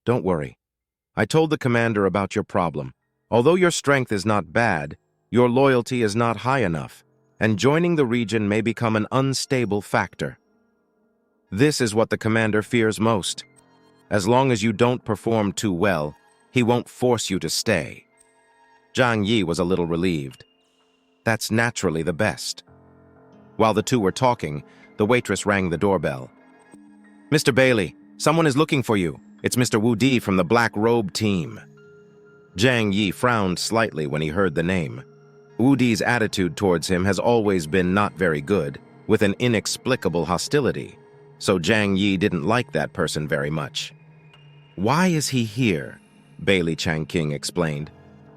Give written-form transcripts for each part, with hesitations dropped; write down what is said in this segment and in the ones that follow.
don't worry. I told the commander about your problem. Although your strength is not bad, your loyalty is not high enough, and joining the region may become an unstable factor. This is what the commander fears most. As long as you don't perform too well, he won't force you to stay. Zhang Yi was a little relieved. That's naturally the best. While the two were talking, the waitress rang the doorbell. Mr. Bailey, someone is looking for you. It's Mr. Wu Di from the Black Robe team. Zhang Yi frowned slightly when he heard the name. Wu Di's attitude towards him has always been not very good, with an inexplicable hostility, so Zhang Yi didn't like that person very much. Why is he here? Bailey Changqing explained.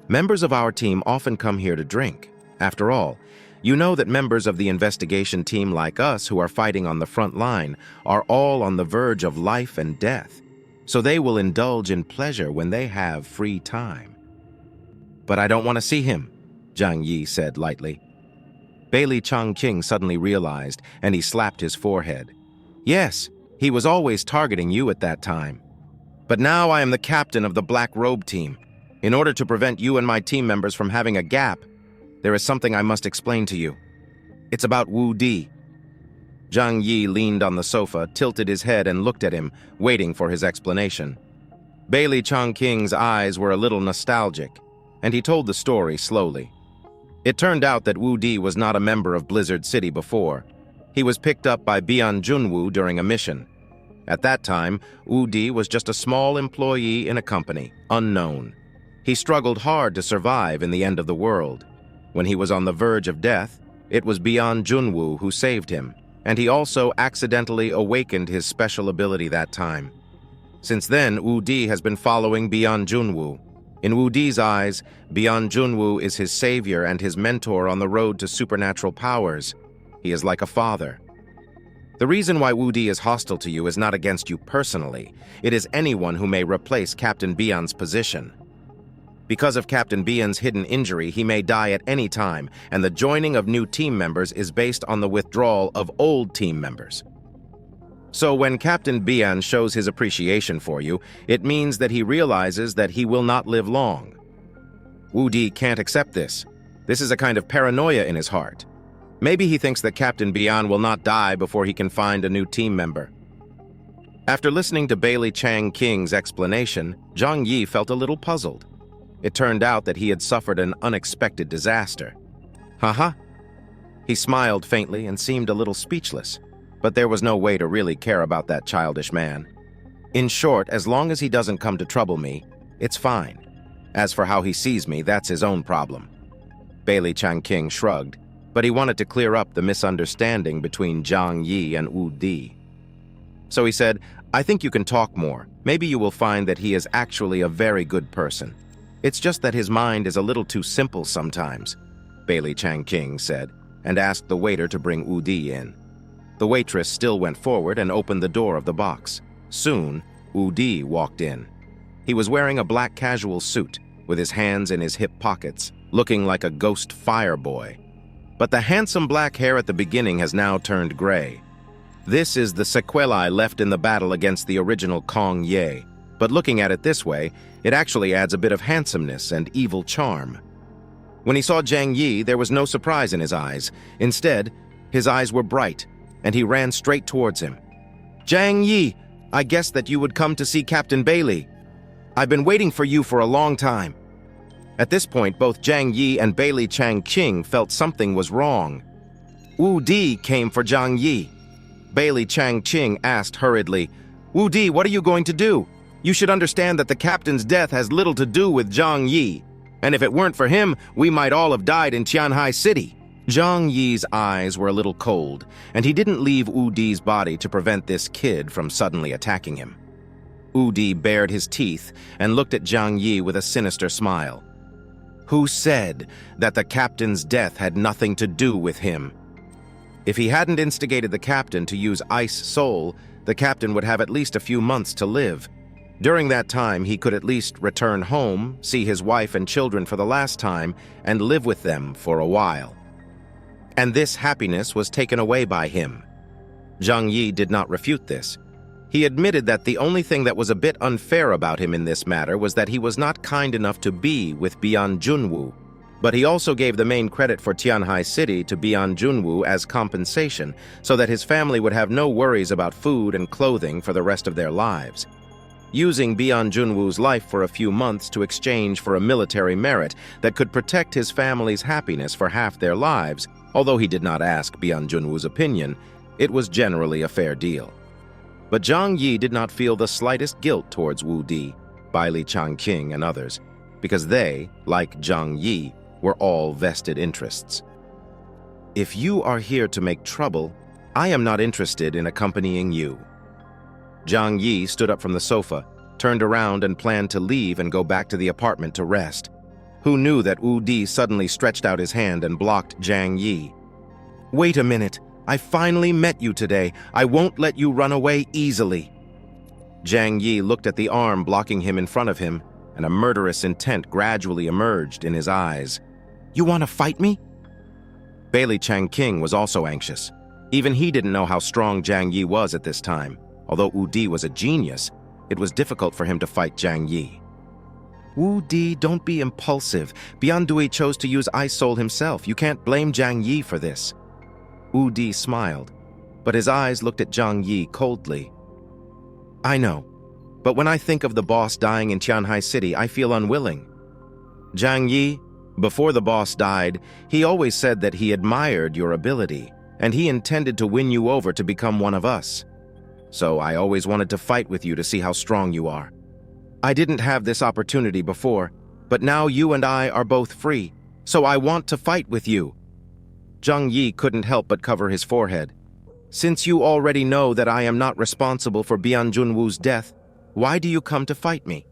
Members of our team often come here to drink. After all, you know that members of the investigation team like us who are fighting on the front line are all on the verge of life and death, so they will indulge in pleasure when they have free time. But I don't want to see him, Zhang Yi said lightly. Bailey Changqing suddenly realized, and he slapped his forehead. Yes, he was always targeting you at that time. But now I am the captain of the Black Robe team. In order to prevent you and my team members from having a gap, there is something I must explain to you. It's about Wu Di. Zhang Yi leaned on the sofa, tilted his head, and looked at him, waiting for his explanation. Bailey Changqing's eyes were a little nostalgic, and he told the story slowly. It turned out that Wu Di was not a member of Blizzard City before. He was picked up by Bian Junwu during a mission. At that time, Wu Di was just a small employee in a company, unknown. He struggled hard to survive in the end of the world. When he was on the verge of death, it was Bian Junwu who saved him, and he also accidentally awakened his special ability that time. Since then, Wu Di has been following Bian Junwu. In Wu Di's eyes, Bian Junwu is his savior and his mentor on the road to supernatural powers. He is like a father. The reason why Wu Di is hostile to you is not against you personally. It is anyone who may replace Captain Bian's position. Because of Captain Bian's hidden injury, he may die at any time, and the joining of new team members is based on the withdrawal of old team members. So when Captain Bian shows his appreciation for you, it means that he realizes that he will not live long. Wu Di can't accept this. This is a kind of paranoia in his heart. Maybe he thinks that Captain Bian will not die before he can find a new team member. After listening to Bailey Changqing's explanation, Zhang Yi felt a little puzzled. It turned out that he had suffered an unexpected disaster. Haha. He smiled faintly and seemed a little speechless, but there was no way to really care about that childish man. In short, as long as he doesn't come to trouble me, it's fine. As for how he sees me, that's his own problem. Bailey Changqing shrugged, but he wanted to clear up the misunderstanding between Zhang Yi and Wu Di. So he said, I think you can talk more. Maybe you will find that he is actually a very good person. It's just that his mind is a little too simple sometimes, Bailey Changqing said, and asked the waiter to bring Wu Di in. The waitress still went forward and opened the door of the box. Soon, Wu Di walked in. He was wearing a black casual suit, with his hands in his hip pockets, looking like a ghost fire boy. But the handsome black hair at the beginning has now turned gray. This is the sequelae left in the battle against the original Kong Ye. But looking at it this way, it actually adds a bit of handsomeness and evil charm. When he saw Zhang Yi, there was no surprise in his eyes. Instead, his eyes were bright, and he ran straight towards him. Zhang Yi, I guessed that you would come to see Captain Bailey. I've been waiting for you for a long time. At this point, both Zhang Yi and Bailey Changqing felt something was wrong. Wu Di came for Zhang Yi. Bailey Changqing asked hurriedly, Wu Di, what are you going to do? You should understand that the captain's death has little to do with Zhang Yi, and if it weren't for him, we might all have died in Tianhai City. Zhang Yi's eyes were a little cold, and he didn't leave Wu Di's body to prevent this kid from suddenly attacking him. Wu Di bared his teeth and looked at Zhang Yi with a sinister smile. Who said that the captain's death had nothing to do with him? If he hadn't instigated the captain to use Ice Soul, the captain would have at least a few months to live. During that time, he could at least return home, see his wife and children for the last time, and live with them for a while. And this happiness was taken away by him. Zhang Yi did not refute this. He admitted that the only thing that was a bit unfair about him in this matter was that he was not kind enough to be with Bian Junwoo. But he also gave the main credit for Tianhai City to Bian Junwoo as compensation, so that his family would have no worries about food and clothing for the rest of their lives. Using Bian Junwoo's life for a few months to exchange for a military merit that could protect his family's happiness for half their lives, although he did not ask Bian Junwoo's opinion, it was generally a fair deal. But Zhang Yi did not feel the slightest guilt towards Wu Di, Baili Changqing, and others, because they, like Zhang Yi, were all vested interests. If you are here to make trouble, I am not interested in accompanying you. Zhang Yi stood up from the sofa, turned around and planned to leave and go back to the apartment to rest. Who knew that Wu Di suddenly stretched out his hand and blocked Zhang Yi? Wait a minute, I finally met you today. I won't let you run away easily. Zhang Yi looked at the arm blocking him in front of him, and a murderous intent gradually emerged in his eyes. You want to fight me? Baili Changqing was also anxious. Even he didn't know how strong Zhang Yi was at this time. Although Wu Di was a genius, it was difficult for him to fight Zhang Yi. Wu Di, don't be impulsive. Bian Dui chose to use Ice Soul himself. You can't blame Zhang Yi for this. Wu Di smiled, but his eyes looked at Zhang Yi coldly. I know, but when I think of the boss dying in Tianhai City, I feel unwilling. Zhang Yi, before the boss died, he always said that he admired your ability, and he intended to win you over to become one of us. So I always wanted to fight with you to see how strong you are. I didn't have this opportunity before, but now you and I are both free, so I want to fight with you. Zhang Yi couldn't help but cover his forehead. Since you already know that I am not responsible for Bian Junwoo's death, why do you come to fight me?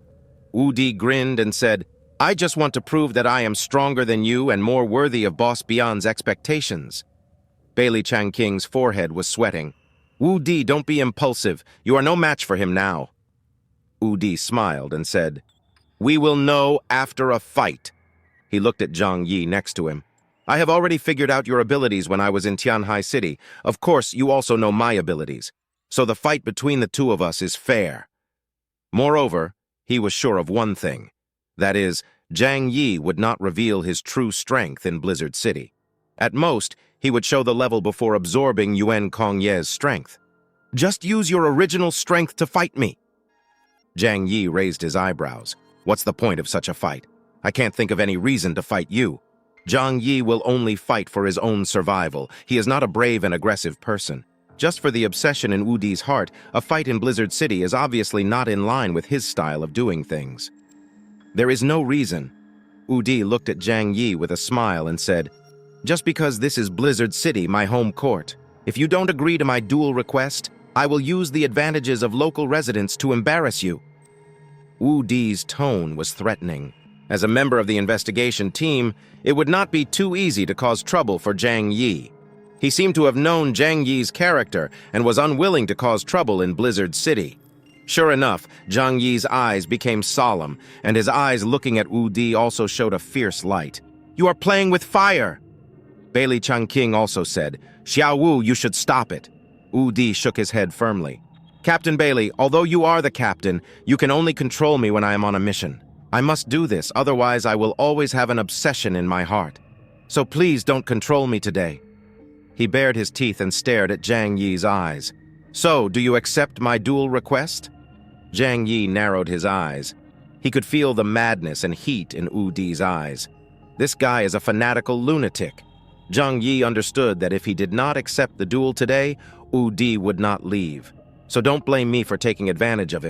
Wu Di grinned and said, I just want to prove that I am stronger than you and more worthy of Boss Bian's expectations. Baili Changqing's forehead was sweating. Wu Di, don't be impulsive. You are no match for him now. Wu Di smiled and said, We will know after a fight. He looked at Zhang Yi next to him. I have already figured out your abilities when I was in Tianhai City. Of course, you also know my abilities. So the fight between the two of us is fair. Moreover, he was sure of one thing. That is, Zhang Yi would not reveal his true strength in Blizzard City. At most, he would show the level before absorbing Yuan Kongye's strength. Just use your original strength to fight me. Zhang Yi raised his eyebrows. What's the point of such a fight? I can't think of any reason to fight you. Zhang Yi will only fight for his own survival. He is not a brave and aggressive person. Just for the obsession in Wu Di's heart, a fight in Blizzard City is obviously not in line with his style of doing things. There is no reason. Wu Di looked at Zhang Yi with a smile and said, Just because this is Blizzard City, my home court, if you don't agree to my duel request, I will use the advantages of local residents to embarrass you. Wu Di's tone was threatening. As a member of the investigation team, it would not be too easy to cause trouble for Zhang Yi. He seemed to have known Zhang Yi's character and was unwilling to cause trouble in Blizzard City. Sure enough, Zhang Yi's eyes became solemn, and his eyes looking at Wu Di also showed a fierce light. You are playing with fire! Baili Changqing also said, Xiao Wu, you should stop it. Wu Di shook his head firmly. Captain Baili, although you are the captain, you can only control me when I am on a mission. I must do this, otherwise I will always have an obsession in my heart. So please don't control me today. He bared his teeth and stared at Zhang Yi's eyes. So, do you accept my duel request? Zhang Yi narrowed his eyes. He could feel the madness and heat in Wu Di's eyes. This guy is a fanatical lunatic. Zhang Yi understood that if he did not accept the duel today, Wu Di would not leave. So don't blame me for taking advantage of him.